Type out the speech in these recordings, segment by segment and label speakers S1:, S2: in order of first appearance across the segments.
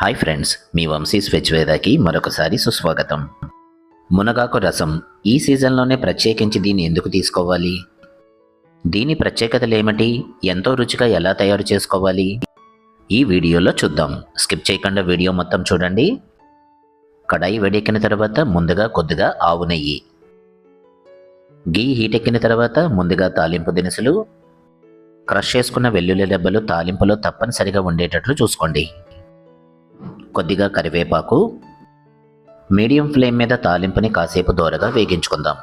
S1: Hi friends, మీ Vamshi's veg వేదాకి మరొకసారి సుస్వాగతం. మునగాకు రసం ఈ సీజన్లోనే ప్రత్యేకించి దీన్ని ఎందుకు తీసుకోవాలి? దీని ప్రత్యేకతలు ఏమిటి? ఎంతో రుచిగా ఎలా తయారు చేసుకోవాలి? ఈ వీడియోలో చూద్దాం. స్కిప్ చేయకుండా వీడియో మొత్తం చూడండి. కడాయి వేడెక్కిన తర్వాత ముందుగా కొద్దిగా ఆవు నెయ్యి, గీ హీట్ ఎక్కిన తర్వాత ముందుగా తాలింపు దినుసులు, క్రష్ చేసుకున్న వెల్లుల్లి దెబ్బలు తాలింపులో తప్పనిసరిగా ఉండేటట్లు చూసుకోండి. కొద్దిగా కరివేపాకు, మీడియం ఫ్లేమ్ మీద తాలింపుని కాసేపు దోరగా వేగించుకుందాం.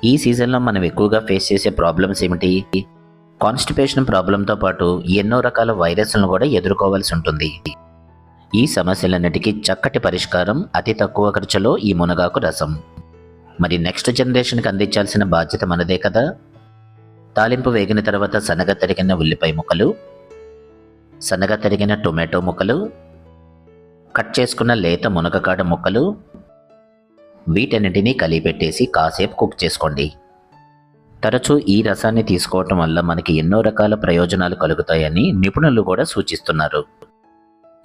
S1: ఈ సీజన్లో మనం ఎక్కువగా ఫేస్ చేసే ప్రాబ్లమ్స్ ఏమిటి? కాన్స్టిపేషన్ ప్రాబ్లంతో పాటు ఎన్నో రకాల వైరస్లను కూడా ఎదుర్కోవాల్సి ఉంటుంది. ఈ సమస్యలన్నిటికీ చక్కటి పరిష్కారం అతి తక్కువ ఖర్చులో ఈ మునగాకు రసం. మరి నెక్స్ట్ జనరేషన్కి అందించాల్సిన బాధ్యత మనదే కదా. తాలింపు వేగిన తర్వాత సన్నగా తరిగిన ఉల్లిపాయ ముక్కలు, సన్నగా తరిగిన టొమాటో ముక్కలు, కట్ చేసుకున్న లేత మునగకాడ ముక్కలు, వీటన్నిటినీ కలిపెట్టేసి కాసేపు కుక్ చేసుకోండి. తరచూ ఈ రసాన్ని తీసుకోవటం వల్ల మనకి ఎన్నో రకాల ప్రయోజనాలు కలుగుతాయని నిపుణులు కూడా సూచిస్తున్నారు.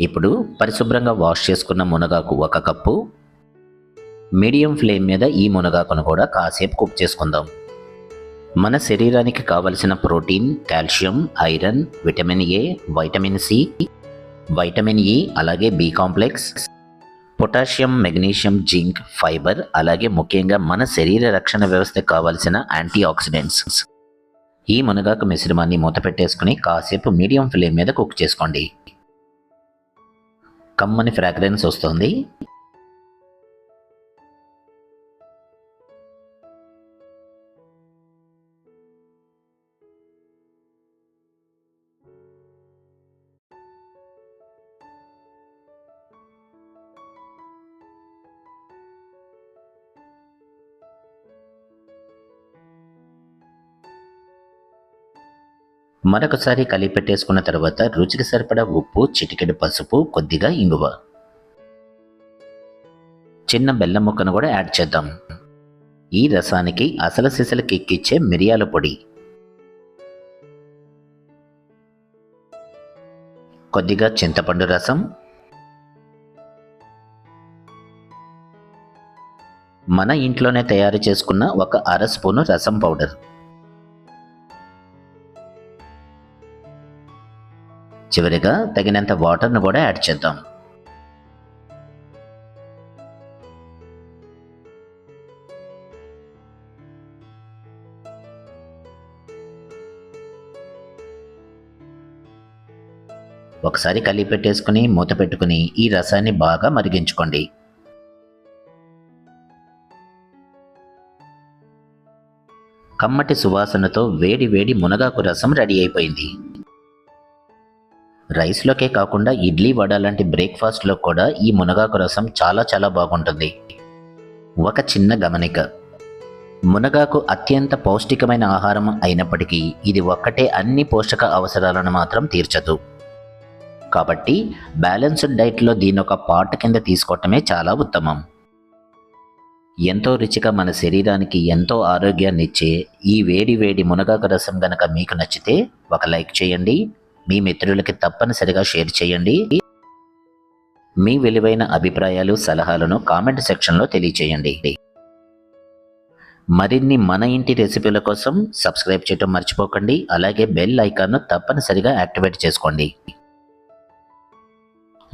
S1: ఇప్పుడు పరిశుభ్రంగా వాష్ చేసుకున్న మునగాకు 1 కప్పు. మీడియం ఫ్లేమ్ మీద ఈ మునగాకును కూడా కాసేపు కుక్ చేసుకుందాం. మన శరీరానికి కావలసిన protein, calcium, iron, vitamin A, vitamin C, vitamin E, అలాగే B complex, potassium, magnesium, zinc, fibre, అలాగే ముఖ్యంగా మన శరీర రక్షణ వ్యవస్థకు కావాల్సిన యాంటీ ఆక్సిడెంట్స్. ఈ మునగాకు మిశ్రమాన్ని మూత పెట్టేసుకుని కాసేపు మీడియం ఫ్లేమ్ మీద కుక్ చేసుకోండి. కమ్మని ఫ్రాగ్రెన్స్ వస్తుంది. మరొకసారి కలిపెట్టేసుకున్న తర్వాత రుచికి సరిపడా ఉప్పు, చిటికెడు పసుపు, కొద్దిగా ఇంగువ, చిన్న బెల్లం ముక్కను కూడా యాడ్ చేద్దాం. ఈ రసానికి అసలు సిసలు కిక్కిచ్చే మిరియాల పొడి, కొద్దిగా చింతపండు రసం, మన ఇంట్లోనే తయారు చేసుకున్న 1/2 స్పూను రసం పౌడర్, చివరిగా తగినంత వాటర్ను కూడా యాడ్ చేద్దాం. ఒకసారి కలిపి పెట్టేసుకుని మూత పెట్టుకుని ఈ రసాన్ని బాగా మరిగించుకోండి. కమ్మటి సువాసనతో వేడి వేడి మునగాకు రసం రెడీ అయిపోయింది. రైస్లోకే కాకుండా ఇడ్లీ, వడ లాంటి బ్రేక్ఫాస్ట్లో కూడా ఈ మునగాకు రసం చాలా బాగుంటుంది. ఒక చిన్న గమనిక, మునగాకు అత్యంత పౌష్టికమైన ఆహారం అయినప్పటికీ ఇది ఒక్కటే అన్ని పోషక అవసరాలను మాత్రం తీర్చదు. కాబట్టి బ్యాలెన్స్డ్ డైట్లో దీని ఒక పార్ట్ కింద తీసుకోవటమే చాలా ఉత్తమం. ఎంతో రుచిగా మన శరీరానికి ఎంతో ఆరోగ్యాన్ని ఇచ్చే ఈ వేడి వేడి మునగాకు రసం గనక మీకు నచ్చితే ఒక లైక్ చేయండి. మీ మిత్రులకి తప్పనిసరిగా షేర్ చేయండి. మీ విలువైన అభిప్రాయాలు, సలహాలను కామెంట్ సెక్షన్లో తెలియచేయండి. మరిన్ని మన ఇంటి రెసిపీల కోసం సబ్స్క్రైబ్ చేయడం మర్చిపోకండి. అలాగే బెల్ ఐకాన్ను తప్పనిసరిగా యాక్టివేట్ చేసుకోండి.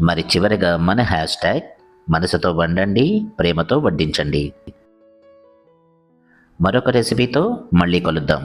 S1: మరి చివరిగా మన హ్యాష్ట్యాగ్ మనసుతో వండండి, ప్రేమతో వడ్డించండి. మరొక రెసిపీతో మళ్ళీ కలుద్దాం.